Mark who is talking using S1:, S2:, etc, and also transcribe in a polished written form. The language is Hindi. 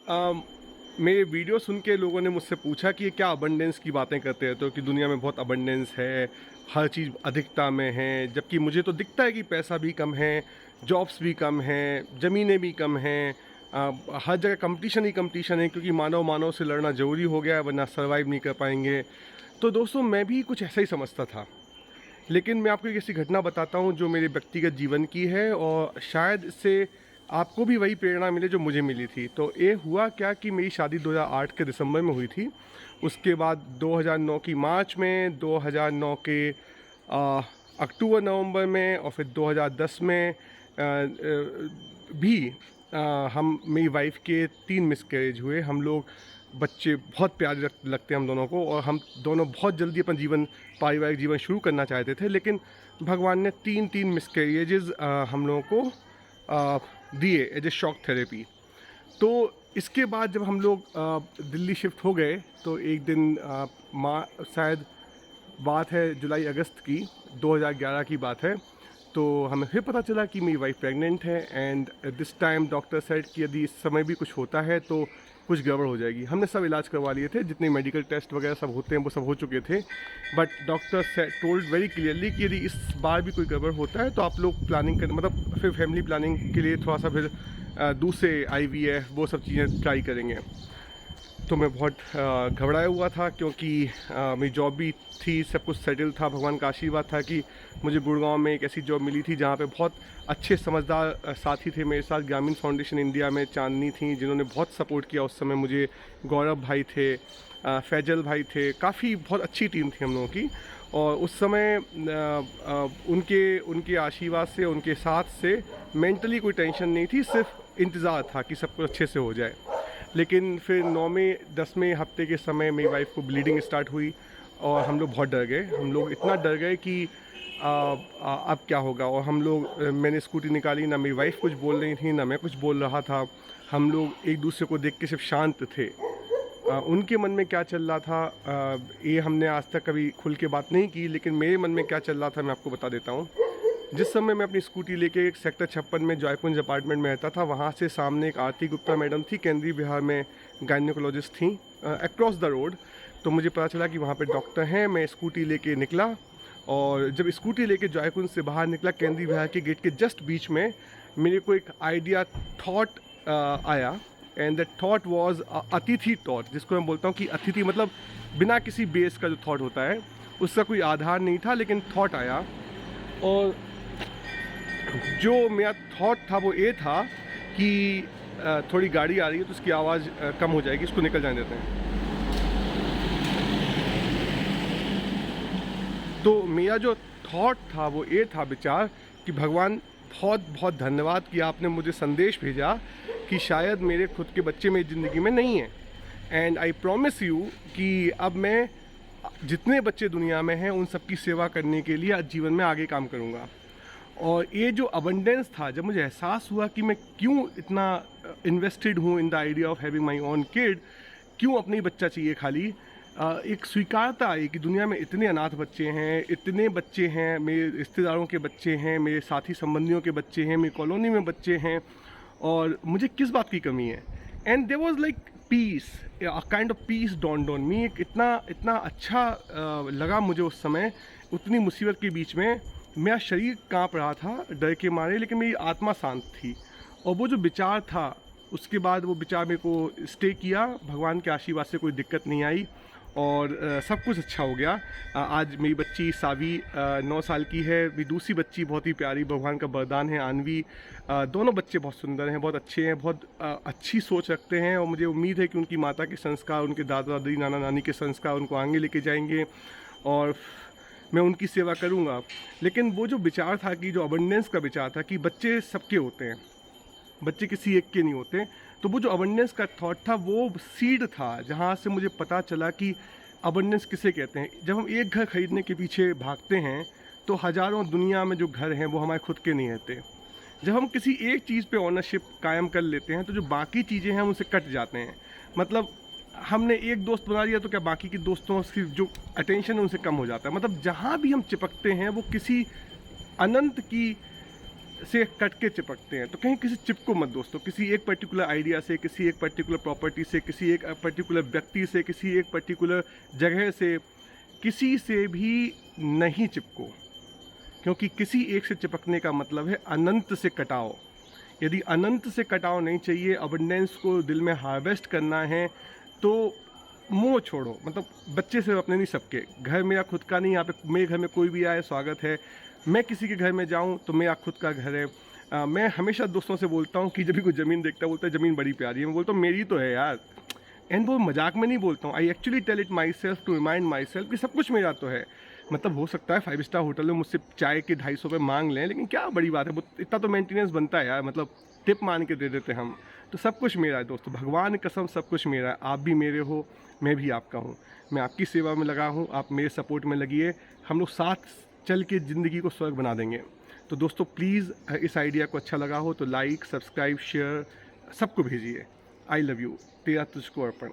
S1: मेरे वीडियो सुन के लोगों ने मुझसे पूछा कि ये क्या अबंडेंस की बातें करते रहते हो कि दुनिया में बहुत अबंडेंस है, हर चीज़ अधिकता में है, जबकि मुझे तो दिखता है कि पैसा भी कम है, जॉब्स भी कम हैं, ज़मीनें भी कम हैं, हर जगह कंपटीशन ही कंपटीशन है क्योंकि मानव मानव से लड़ना ज़रूरी हो गया है वरना सर्वाइव नहीं कर पाएंगे। तो दोस्तों मैं भी कुछ ऐसा ही समझता था, लेकिन मैं आपको एक ऐसी घटना बताता हूँ जो मेरे व्यक्तिगत जीवन की है और शायद इससे आपको भी वही प्रेरणा मिले जो मुझे मिली थी। तो ये हुआ क्या कि मेरी शादी 2008 के दिसंबर में हुई थी। उसके बाद 2009 की मार्च में, 2009 के अक्टूबर नवंबर में और फिर 2010 में भी हम मेरी वाइफ के 3 मिसकैरेज हुए। हम लोग बच्चे बहुत प्यारे लगते हैं हम दोनों को और हम दोनों बहुत जल्दी अपना पारिवारिक जीवन शुरू करना चाहते थे, लेकिन भगवान ने 3 मिसकैरेजेस हम लोगों को दिए एज ए शॉक थेरेपी। तो इसके बाद जब हम लोग दिल्ली शिफ्ट हो गए तो एक दिन शायद बात है जुलाई अगस्त की 2011 की बात है, तो हमें फिर पता चला कि मेरी वाइफ प्रेग्नेंट है and this time doctor said कि यदि इस समय भी कुछ होता है तो कुछ गड़बड़ हो जाएगी। हमने सब इलाज करवा लिए थे, जितने मेडिकल टेस्ट वगैरह सब होते हैं वो सब हो चुके थे, but doctor told very clearly कि यदि इस बार भी कोई गड़बड़ होता है तो आप लोग प्लानिंग कर मतलब फिर फैमिली प्लानिंग के लिए थोड़ा सा फिर दूसरे IVF वो सब चीज़ें ट्राई करेंगे। तो मैं बहुत घबराया हुआ था क्योंकि मेरी जॉब भी थी, सब कुछ सेटल था। भगवान का आशीर्वाद था कि मुझे गुड़गांव में एक ऐसी जॉब मिली थी जहाँ पे बहुत अच्छे समझदार साथी थे मेरे साथ। ग्रामीण फाउंडेशन इंडिया में चांदनी थी जिन्होंने बहुत सपोर्ट किया उस समय मुझे। गौरव भाई थे, फैजल भाई थे, काफ़ी बहुत अच्छी टीम थी हम लोगों की। और उस समय उनके आशीर्वाद से, उनके साथ से मेंटली कोई टेंशन नहीं थी, सिर्फ इंतज़ार था कि सब कुछ अच्छे से हो जाए। लेकिन फिर 9वें 10वें हफ्ते के समय मेरी वाइफ को ब्लीडिंग स्टार्ट हुई और हम लोग बहुत डर गए। हम लोग इतना डर गए कि अब क्या होगा। और हम लोग मैंने स्कूटी निकाली, ना मेरी वाइफ कुछ बोल रही थी ना मैं कुछ बोल रहा था। हम लोग एक दूसरे को देख के सिर्फ शांत थे। उनके मन में क्या चल रहा था ये हमने आज तक कभी खुल के बात नहीं की, लेकिन मेरे मन में क्या चल रहा था मैं आपको बता देता हूँ। जिस समय मैं अपनी स्कूटी लेके एक सेक्टर 56 में जॉयपुंज अपार्टमेंट में रहता था, वहाँ से सामने एक आरती गुप्ता मैडम थी, केंद्रीय बिहार में गायनेकोलॉजिस्ट थी, अक्रॉस द रोड। तो मुझे पता चला कि वहाँ पे डॉक्टर हैं। मैं स्कूटी लेके निकला और जब स्कूटी लेके जॉयपुंज से बाहर निकला, केंद्रीय बिहार के गेट के जस्ट बीच में मेरे को एक आइडिया थॉट आया एंड दैट थॉट वाज अतिथि थॉट, जिसको मैं बोलता हूँ कि अतिथि मतलब बिना किसी बेस का जो थॉट होता है, उसका कोई आधार नहीं था, लेकिन थॉट आया। और जो मेरा थॉट था वो ये था कि थोड़ी गाड़ी आ रही है तो उसकी आवाज़ कम हो जाएगी, इसको निकल जाने देते हैं। तो मेरा जो थॉट था वो ये था विचार कि भगवान बहुत बहुत धन्यवाद कि आपने मुझे संदेश भेजा कि शायद मेरे खुद के बच्चे मेरी ज़िंदगी में नहीं हैं, एंड आई प्रॉमिस यू कि अब मैं जितने बच्चे दुनिया में हैं उन सबकी सेवा करने के लिए जीवन में आगे काम करूँगा। और ये जो अबंडेंस था, जब मुझे एहसास हुआ कि मैं क्यों इतना इन्वेस्टेड हूँ in the idea of having my own kid, क्यों अपनी बच्चा चाहिए खाली, एक स्वीकारता आई कि दुनिया में इतने अनाथ बच्चे हैं, इतने बच्चे हैं, मेरे रिश्तेदारों के बच्चे हैं, मेरे साथी संबंधियों के बच्चे हैं, मेरी कॉलोनी में बच्चे हैं, और मुझे किस बात की कमी है। And there was like peace, a kind of peace dawned on me. इतना अच्छा लगा मुझे उस समय, उतनी मुसीबत के बीच में मेरा शरीर कांप रहा था डर के मारे, लेकिन मेरी आत्मा शांत थी। और वो जो विचार था, उसके बाद वो विचार मेरे को स्टे किया। भगवान के आशीर्वाद से कोई दिक्कत नहीं आई और सब कुछ अच्छा हो गया। आज मेरी बच्ची सावी 9 साल की है। मेरी दूसरी बच्ची बहुत ही प्यारी, भगवान का वरदान है, आन्वी। दोनों बच्चे बहुत सुंदर हैं, बहुत अच्छे हैं, बहुत अच्छी सोच रखते हैं, और मुझे उम्मीद है कि उनकी माता के संस्कार, उनके दादा दादी नाना नानी के संस्कार उनको आगे लेके जाएंगे और मैं उनकी सेवा करूँगा। लेकिन वो जो विचार था कि जो अबंडेंस का विचार था कि बच्चे सबके होते हैं, बच्चे किसी एक के नहीं होते, तो वो जो अबंडेंस का थॉट था वो सीड था जहाँ से मुझे पता चला कि अबंडेंस किसे कहते हैं। जब हम एक घर खरीदने के पीछे भागते हैं तो हज़ारों दुनिया में जो घर हैं वो हमारे खुद के नहीं रहते। जब हम किसी एक चीज़ पे ऑनरशिप कायम कर लेते हैं तो जो बाकी चीज़ें हैं उनसे कट जाते हैं। मतलब हमने एक दोस्त बना लिया तो क्या बाकी के दोस्तों की जो अटेंशन है उनसे कम हो जाता है। मतलब जहाँ भी हम चिपकते हैं वो किसी अनंत की से कट के चिपकते हैं। तो कहीं किसी चिपको मत दोस्तों, किसी एक पर्टिकुलर आइडिया से, किसी एक पर्टिकुलर प्रॉपर्टी से, किसी एक पर्टिकुलर व्यक्ति से, किसी एक पर्टिकुलर जगह से, किसी से भी नहीं चिपको, क्योंकि किसी एक से चिपकने का मतलब है अनंत से कटाव। यदि अनंत से कटाव नहीं चाहिए, अबंडेंस को दिल में हार्वेस्ट करना है, तो मोह छोड़ो। मतलब बच्चे से अपने नहीं, सबके घर मेरा खुद का नहीं, यहाँ पे मेरे घर में कोई भी आए स्वागत है, मैं किसी के घर में जाऊँ तो मेरा खुद का घर है। मैं हमेशा दोस्तों से बोलता हूँ कि जब भी कोई ज़मीन देखता है बोलता है ज़मीन बड़ी प्यारी है, मैं बोलता हूँ मेरी तो है यार। एंड वो मजाक में नहीं बोलता हूँ, I actually tell it myself to remind myself कि सब कुछ मेरा तो है। मतलब हो सकता है 5 स्टार होटल में मुझसे चाय के 250 रुपये मांग लें, लेकिन क्या बड़ी बात है, वो इतना तो मेंटेनेंस बनता है यार, मतलब टिप मान के दे देते हम। तो सब कुछ मेरा है दोस्तों, भगवान की कसम सब कुछ मेरा है। आप भी मेरे हो, मैं भी आपका हूँ, मैं आपकी सेवा में लगा हूँ, आप मेरे सपोर्ट में लगिए, हम लोग साथ चल के ज़िंदगी को स्वर्ग बना देंगे। तो दोस्तों प्लीज़ इस आइडिया को अच्छा लगा हो तो लाइक, सब्सक्राइब, शेयर सबको भेजिए। आई लव यू, तेरा तुझको अर्पण।